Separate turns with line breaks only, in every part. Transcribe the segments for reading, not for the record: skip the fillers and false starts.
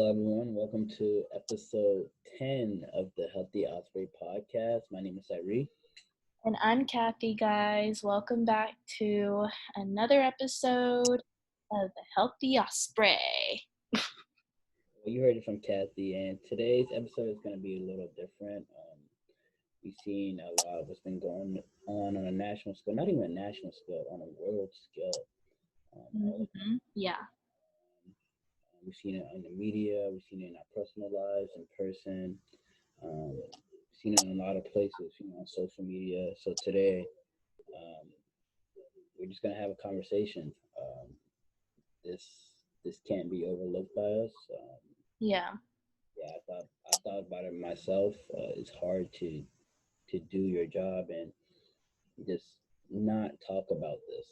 Hello, everyone. Welcome to episode 10 of the Healthy Osprey podcast. My name is Cire.
And I'm Kathy, guys. Welcome back to another episode of the Healthy Osprey.
Well, you heard it from Kathy, and today's episode is going to be a little different. We've seen a lot of what's been going on a national scale, not even a national scale, on a world scale.
Yeah.
We've seen it in the media, we've seen it in our personal lives, in person. We've seen it in a lot of places, on social media. So today, we're just gonna have a conversation. This can't be overlooked by us.
Yeah.
I thought about it myself. It's hard to do your job and just not talk about this.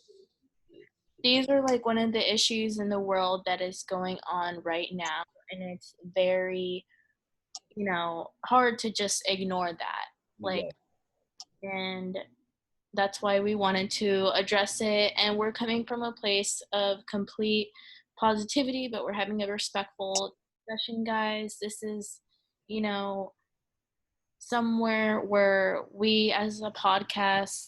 These are like one of the issues in the world that is going on right now. And it's very, hard to just ignore that. And that's why we wanted to address it. And we're coming from a place of complete positivity, but we're having a respectful discussion, guys. This is, somewhere where we as a podcast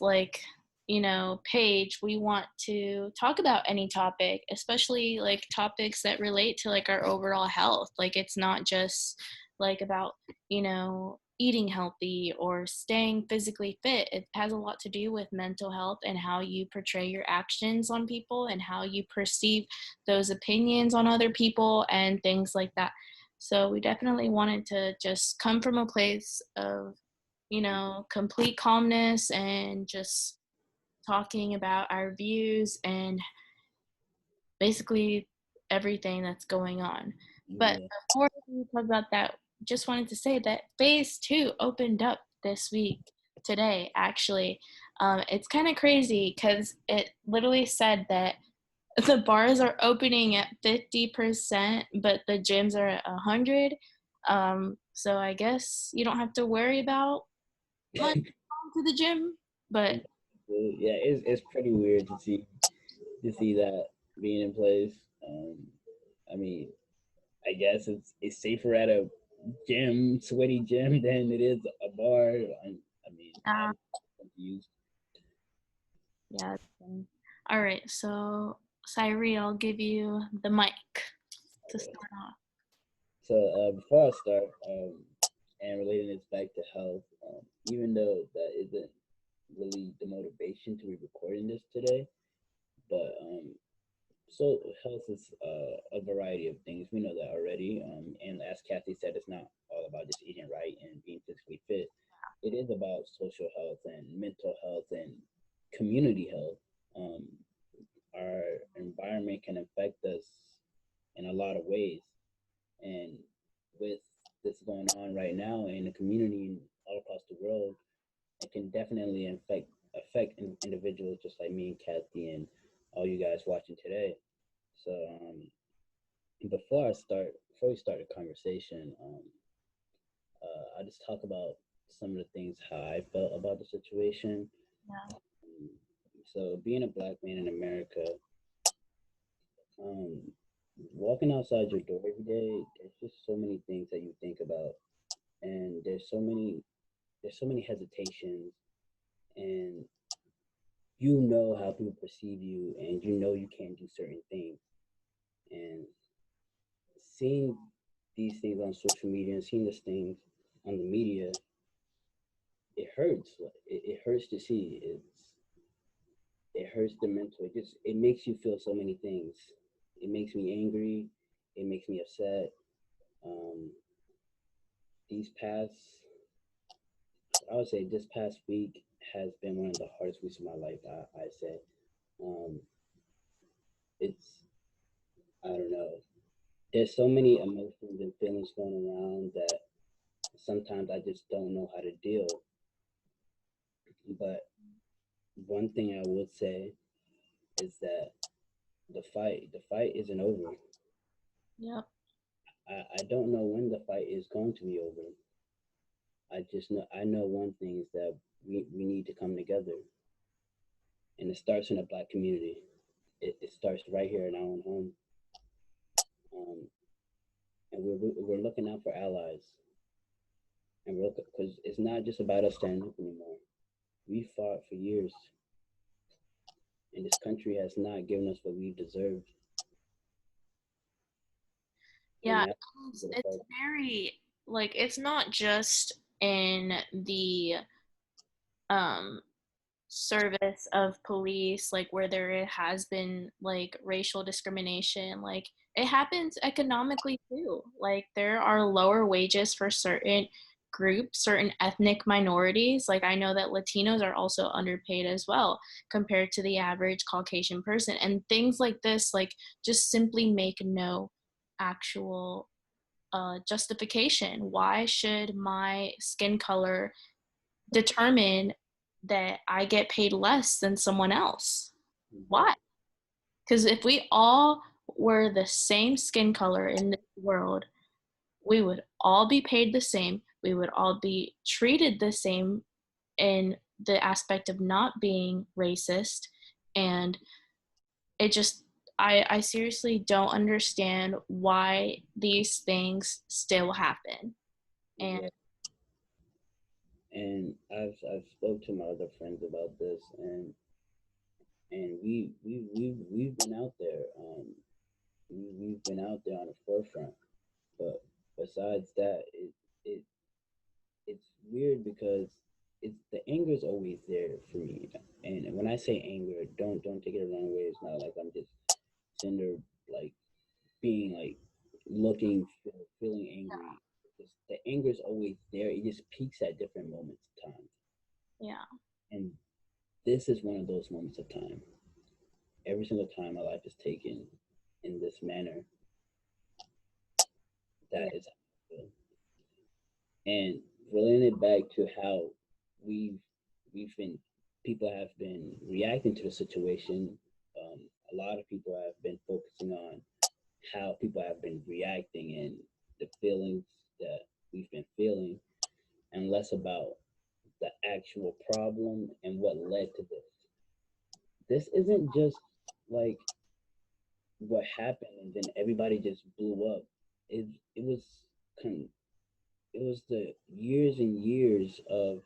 page, we want to talk about any topic, especially like topics that relate to like our overall health. Like it's not just like about eating healthy or staying physically fit. It has a lot to do with mental health and how you portray your actions on people and how you perceive those opinions on other people and things like that. So we definitely wanted to just come from a place of, complete calmness and just talking about our views and basically everything that's going on. But before we talk about that, just wanted to say that phase 2 opened up this week, today, actually. It's kind of crazy because it literally said that the bars are opening at 50%, but the gyms are at 100. So I guess you don't have to worry about going to the gym. But
yeah, it's pretty weird to see that being in place. I mean, I guess it's safer at a sweaty gym, than it is a bar. I'm confused.
Yeah. All right. So, Cyree, I'll give you the mic to start off.
So before I start, and relating this back to health, even though that isn't really the motivation to be recording this today, but so health is a variety of things. We know that already. And as Kathy said, it's not all about just eating right and being physically fit. It is about social health and mental health and community health. Our environment can affect us in a lot of ways. And with this going on right now in the community and all across the world, it can definitely affect individuals just like me and Kathy and all you guys watching today. So before we start the conversation, I'll just talk about some of the things how I felt about the situation.
Yeah.
So being a black man in America, um, walking outside your door every day, there's just so many things that you think about, and there's so many hesitations, and you know how people perceive you, and you know you can't do certain things, and seeing these things on social media and seeing these things on the media, it hurts. It hurts to see. It hurts the mental. It makes you feel so many things. It makes me angry. It makes me upset. Um, these past, I would say, this past week has been one of the hardest weeks of my life. I say, um, it's I don't know. There's so many emotions and feelings going around that sometimes I just don't know how to deal. But one thing I would say is that the fight isn't over.
Yep.
I don't know when the fight is going to be over. I know one thing is that we need to come together. And it starts in the black community. It starts right here in our own home. Um, and we're looking out for allies, and we're because it's not just about us standing up anymore. We fought for years, and this country has not given us what we deserved, and
Yeah,
now
it's very like it's not just in the um service of police like where there has been like racial discrimination, like it happens economically too. Like there are lower wages for certain groups, certain ethnic minorities. Like I know that Latinos are also underpaid as well compared to the average Caucasian person, and things like this like just simply make no actual justification. Why should my skin color determine that I get paid less than someone else?
Mhm.
Why? Because if we all were the same skin color in this world, we would all be paid the same. We would all be treated the same in the aspect of not being racist. And it just, I seriously don't understand why these things still happen. And
Yeah. And I've spoke to my other friends about this, and we've been out there. We've been out there on the forefront. But besides that, it it's weird because it's the anger is always there for me. And when I say anger, don't take it the wrong way. It's not like I'm just sitting there like being like looking, feeling angry. The anger is always there. It just peaks at different moments of time.
yeah,
And this is one of those moments of time. Every single time my life is taken in this manner,
yeah,
that is how I feel. And relating it back to how we've we've been people have been reacting to the situation. Um, a lot of people have been focusing on how people have been reacting and the feelings that we've been feeling, and less about the actual problem and what led to this. This isn't just like what happened and then everybody just blew up. It it was con- it was the years and years of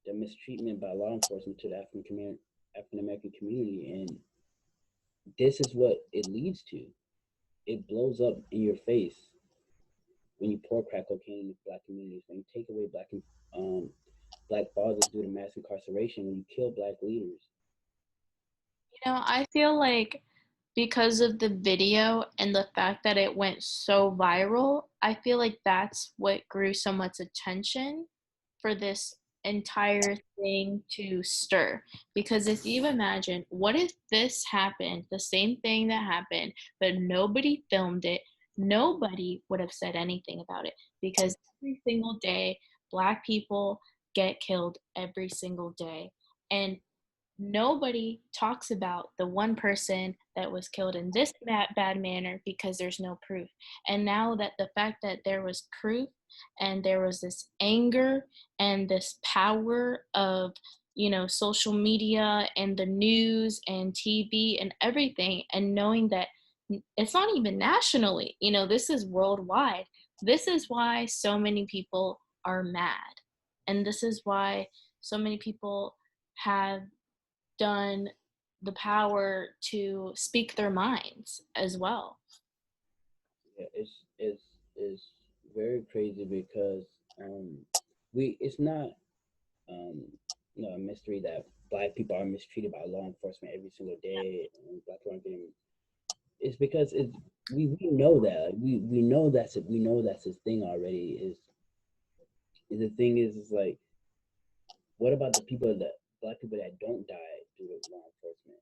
the mistreatment by law enforcement to the African American community, and this is what it leads to. It blows up in your face when you pour crack cocaine in black communities, when you take away um, black fathers due to mass incarceration, when you kill black leaders.
I feel like because of the video and the fact that it went so viral, I feel like that's what grew so much attention for this entire thing to stir. Because if you imagine, what if this happened, the same thing that happened, but nobody filmed it, nobody would have said anything about it. Because every single day, Black people get killed every single day. And nobody talks about the one person that was killed in this bad manner because there's no proof. And now that the fact that there was proof and there was this anger and this power of social media and the news and TV and everything, and knowing that it's not even nationally, this is worldwide. This is why so many people are mad, and this is why so many people have done the power to speak their minds as well.
Yeah, it's very crazy because um, we it's not um, a mystery that black people are mistreated by law enforcement every single day, and black people aren't getting. It's because we know that we know that's his thing already. Is the thing is like, what about the people that black people that don't die due to law enforcement?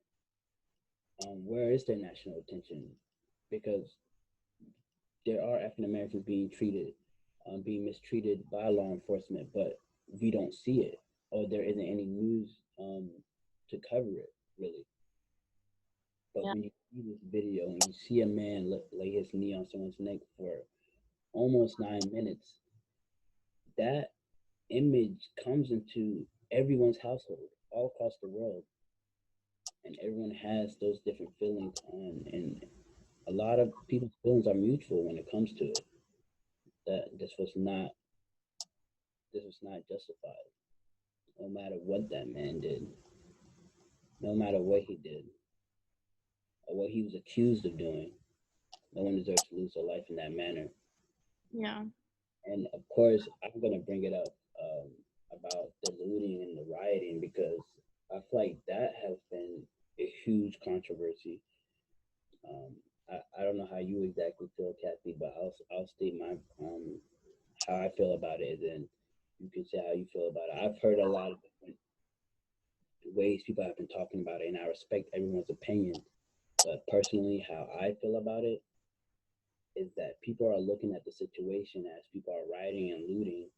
Where is their national attention? Because there are African Americans being mistreated by law enforcement, but we don't see it, or there isn't any news to cover it really. But
Yeah.
when you see this video and you see a man lay his knee on someone's neck for almost 9 minutes, that image comes into everyone's household all across the world, and everyone has those different feelings on, and a lot of people's feelings are mutual when it comes to it. that this was not justified. No matter what that man did, no matter what he did, or what he was accused of doing, no one deserves to lose their life in that manner.
Yeah.
And of course, I'm gonna bring it up about the looting and the rioting because I feel like that has been a huge controversy. Um, I don't know how you exactly feel, Kathy, but I'll state my how I feel about it, and then you can say how you feel about it. I've heard a lot of different ways people have been talking about it, and I respect everyone's opinion. But personally, how I feel about it is that people are looking at the situation as people are rioting and looting,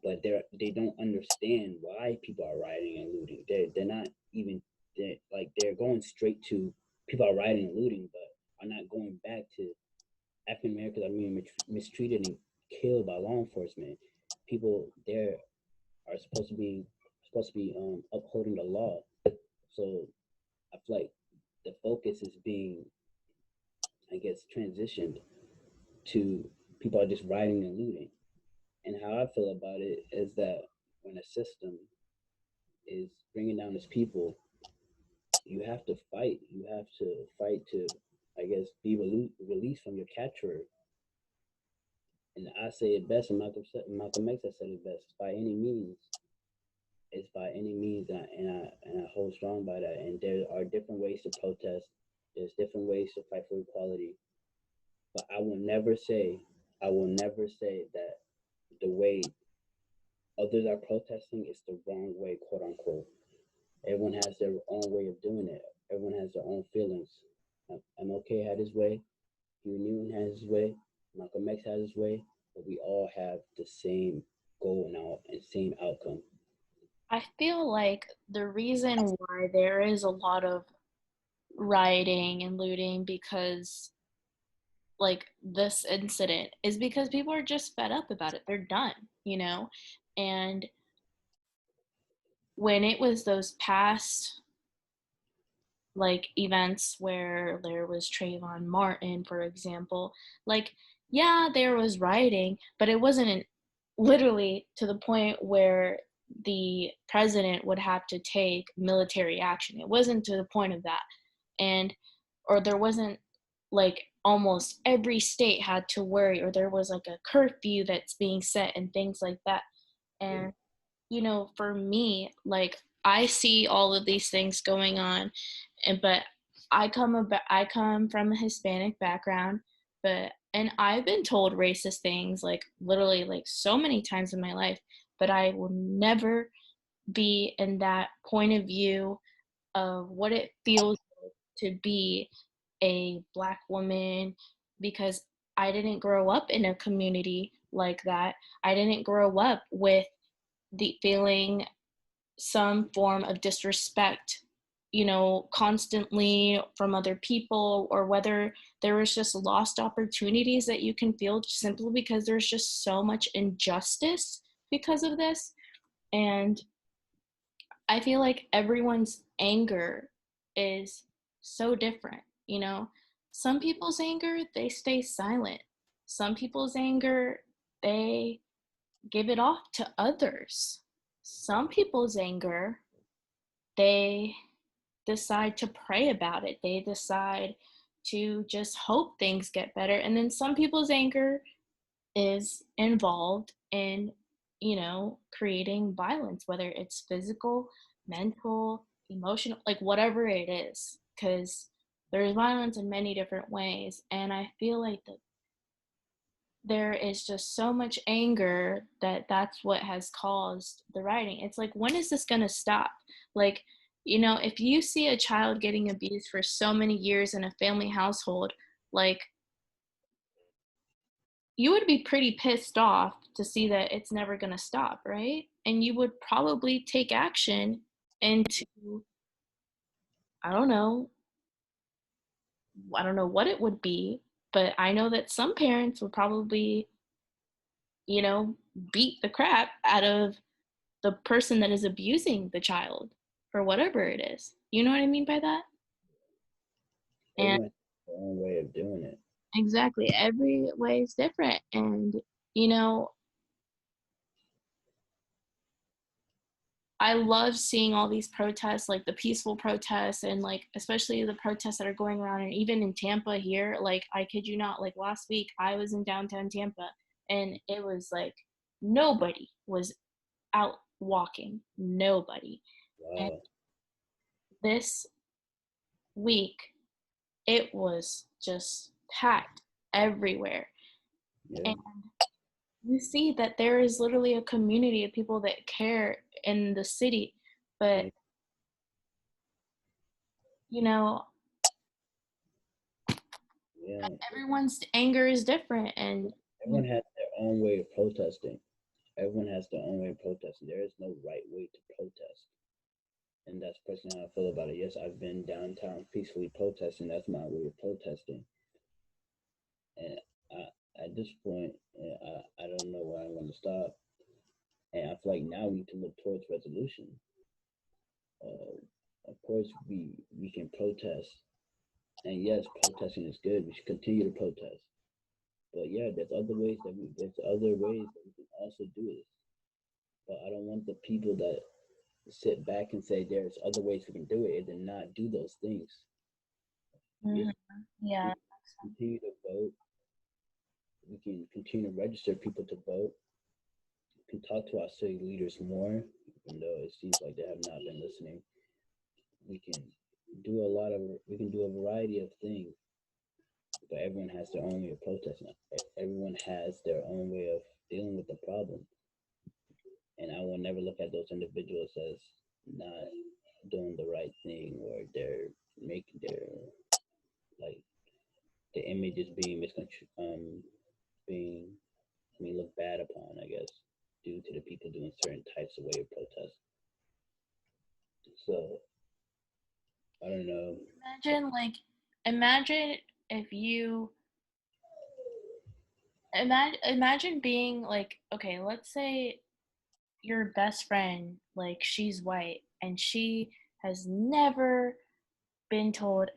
but they don't understand why people are rioting and looting. They're not even they're going straight to people are rioting and looting, but are not going back to African Americans are being mistreated and killed by law enforcement. People there are supposed to be upholding the law. So I feel like the focus is being, I guess, transitioned to people are just rioting and looting. And how I feel about it is that when a system is bringing down its people, you have to fight. You have to fight to, I guess, be released from your capture. And I say it best, and Malcolm X has said it best. By any means, it's by any means, and I hold strong by that. And there are different ways to protest. There's different ways to fight for equality. But I will never say that the way others are protesting is the wrong way, quote unquote. Everyone has their own way of doing it. Everyone has their own feelings. MLK had his way. Huey Newton has his way. Malcolm X has his way. But we all have the same goal now and same outcome.
I feel like the reason why there is a lot of rioting and looting because like this incident is because people are just fed up about it. They're done, you know? And when it was those past like events where there was Trayvon Martin, for example, like, yeah, there was rioting, but it wasn't literally to the point where the president would have to take military action. It wasn't to the point of that. And, or there wasn't like almost every state had to worry, or there was like a curfew that's being set and things like that. And for me, like I see all of these things going on, but I come from a Hispanic background, and I've been told racist things like literally like so many times in my life, but I will never be in that point of view of what it feels to be a Black woman because I didn't grow up in a community like that. I didn't grow up with the feeling some form of disrespect, constantly from other people, or whether there was just lost opportunities that you can feel simply because there's just so much injustice because of this. And I feel like everyone's anger is so different, Some people's anger, they stay silent. Some people's anger, they give it off to others. Some people's anger, they decide to pray about it. They decide to just hope things get better. And then some people's anger is involved in, creating violence, whether it's physical, mental, emotional, like whatever it is, because there's violence in many different ways. And I feel like that there is just so much anger that that's what has caused the rioting. It's like, when is this going to stop? Like, if you see a child getting abused for so many years in a family household, like, you would be pretty pissed off to see that it's never going to stop, right? And you would probably take action into, I don't know, I don't know what it would be, but I know that some parents would probably, you know, beat the crap out of the person that is abusing the child for whatever it is. You know what I mean by that? And
Everyone has their own way of doing it.
exactly. Every way is different. And, you know, I love seeing all these protests, like the peaceful protests, and like especially the protests that are going around, and even in Tampa here. Like I kid you not, like last week I was in downtown Tampa, and it was like nobody was out walking, nobody. And
Wow.
this week it was just packed everywhere,
Yeah.
and you see that there is literally a community of people that care in the city, but
Yeah.
you know
Yeah.
everyone's anger is different, and
Everyone has their own way of protesting. Everyone has their own way of protesting. There is no right way to protest. And that's personally how I feel about it. Yes, I've been downtown peacefully protesting. That's my way of protesting. And at this point, I don't know where I'm going to stop. And I feel like now we need to look towards resolution. Uh, of course, we can protest, and yes, protesting is good. We should continue to protest. But yeah, there's other ways that we can also do this. But I don't want the people that sit back and say there's other ways we can do it and then not do those things. Yes,
Mhm. Yeah.
we continue to vote. We can continue to register people to vote. We can talk to our city leaders more, even though it seems like they have not been listening. We can we can do a variety of things, but everyone has their own way of protesting. Everyone has their own way of dealing with the problem. And I will never look at those individuals as not doing the right thing, or they're making their, like, the image is being being, I mean, looked bad upon, I guess, due to the people doing certain types of way of protest. So I don't know.
Imagine if you imagine being like, okay, let's say your best friend, like she's white and she has never been told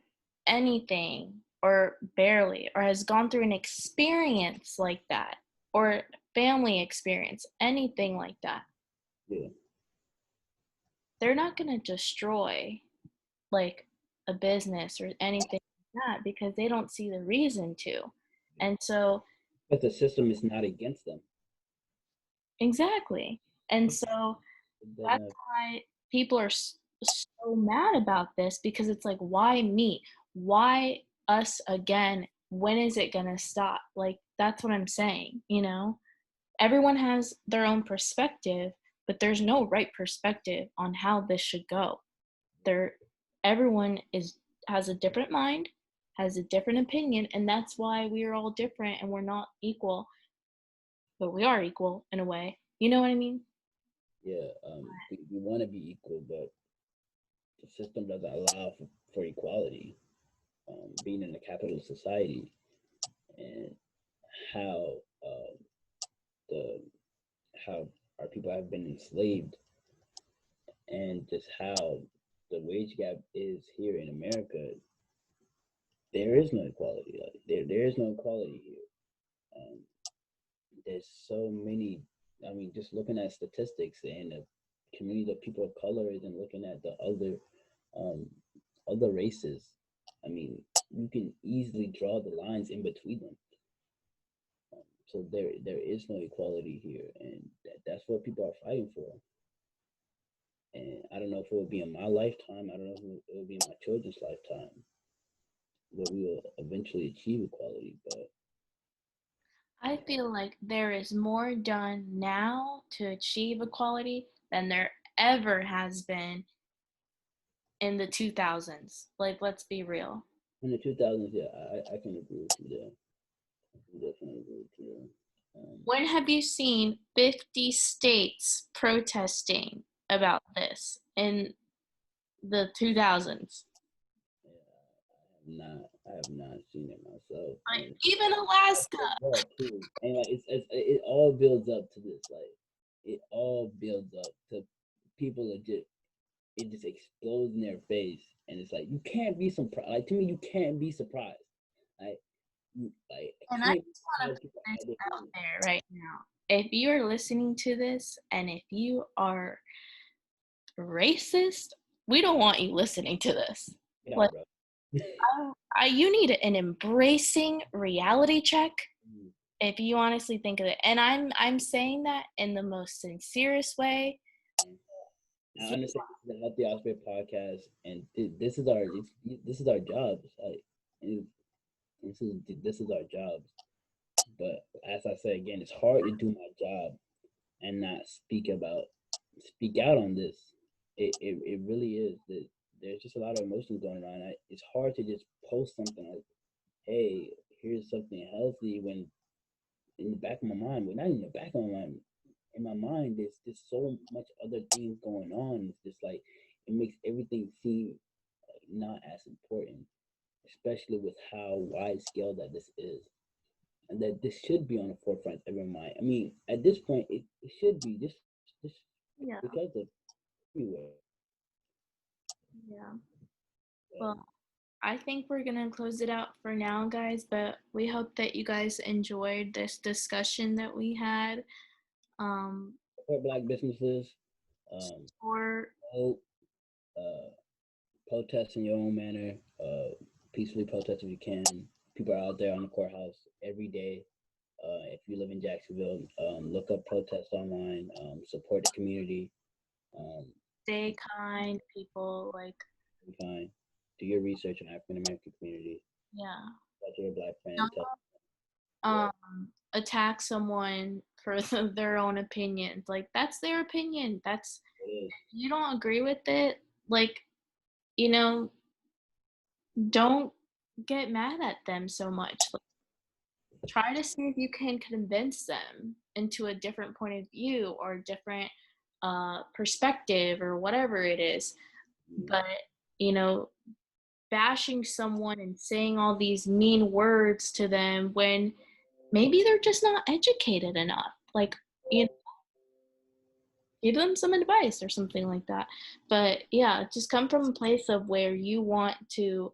anything, or barely, or has gone through an experience like that, or family experience, anything like that.
Yeah,
They're not going to destroy like a business or anything like that because they don't see the reason to. And so,
but the system is not against them.
exactly. And so
It
that's
doesn't.
why people are so mad about this, because it's like, why me? Why us again? When is it going to stop? Like, that's what I'm saying, you know? Everyone has their own perspective, but there's no right perspective on how this should go. There, everyone is has a different mind, has a different opinion, and that's why we are all different and we're not equal, but we are equal in a way. You know what I mean?
Yeah, we want to be equal, but the system doesn't allow for equality. Being in a capitalist society, and how the how our people have been enslaved, and just how the wage gap is here in America, there is no equality. Like, there is no equality here. Um, there's so many. I mean, just looking at statistics and the community of people of color, and looking at the um, other races. I mean, you can easily draw the lines in between them. So there is no equality here, and that's what people are fighting for. And I don't know if it will be in my lifetime. I don't know if it will be in my children's lifetime where we will eventually achieve equality. But
I feel like there is more done now to achieve equality than there ever has been in the 2000s. Like, let's be real.
in the 2000s, yeah, I can agree with you there. I can definitely agree with you there.
When have you seen 50 states protesting about this in the 2000s?
Yeah, I have not seen it myself,
Like,
and
even Alaska.
too. And like it all builds up to this. Like, it all builds up to people legit. It just explodes in their face, and it's like you can't be surprised. Like, to me, you can't be surprised. Like, like
And I
can't
just want
tell
to put
people
this
how they
out
feel.
there right now. If you're listening to this and if you are racist, we don't want you listening to this.
Get
Like,
out, bro.
you need an embracing reality check
Mm.
if you honestly think of it. And I'm saying that in the most sincerest way.
I understand this is a Healthy Osprey podcast, and this is our jobs. Like, and this is our jobs. But as I say again, it's hard to do my job and not speak out on this. It really is. There's just a lot of emotions going on. It's hard to just post something like, "Hey, here's something healthy," when in the back of my mind, well, not in the back of my mind, in my mind, there's just so much other things going on. It's just like it makes everything seem like not as important, especially with how wide scale that this is, and that this should be on the forefront of everyone's mind. I mean, at this point, it should be just
Yeah,
because of everywhere.
yeah.
But
Well, I think we're gonna close it out for now, guys, but we hope that you guys enjoyed this discussion that we had. Um,
support Black businesses. Um,
or
vote, uh, protest in your own manner. Peacefully protest if you can. People are out there on the courthouse every day. If you live in Jacksonville, look up protests online. Support the community. Um,
stay kind, people. Like,
be fine. Do your research on African American community.
yeah,
Talk to your Black friends.
don't
Tell yeah,
attack someone for their own opinions. Like, that's their opinion. That's
it is.
You don't agree with it. Like, you know, don't get mad at them so much. Like, try to see if you can convince them into a different point of view or different perspective or whatever it is.
Mm.
But, you know, bashing someone and saying all these mean words to them when maybe they're just not educated enough. Like, you know, give them some advice or something like that. But yeah, just come from a place of where you want to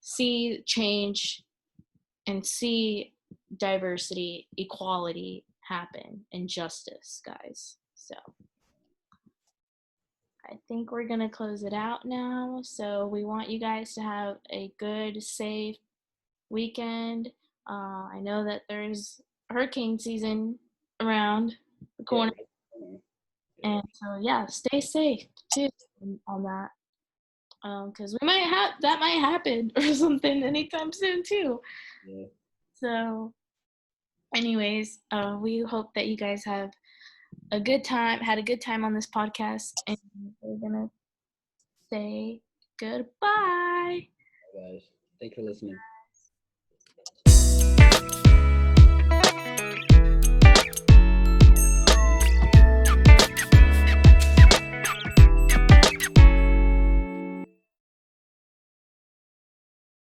see change and see diversity, equality happen, and justice, guys. So I think we're going to close it out now. So we want you guys to have a good, safe weekend. I know that there's hurricane season around the
Yeah.
corner.
Yeah.
And so, yeah, stay safe too on that. Because we might have that might happen or something anytime soon too.
Yeah.
So, anyways, we hope that you guys have a good time, had a good time on this podcast, and we're gonna say goodbye.
Guys, thanks for listening.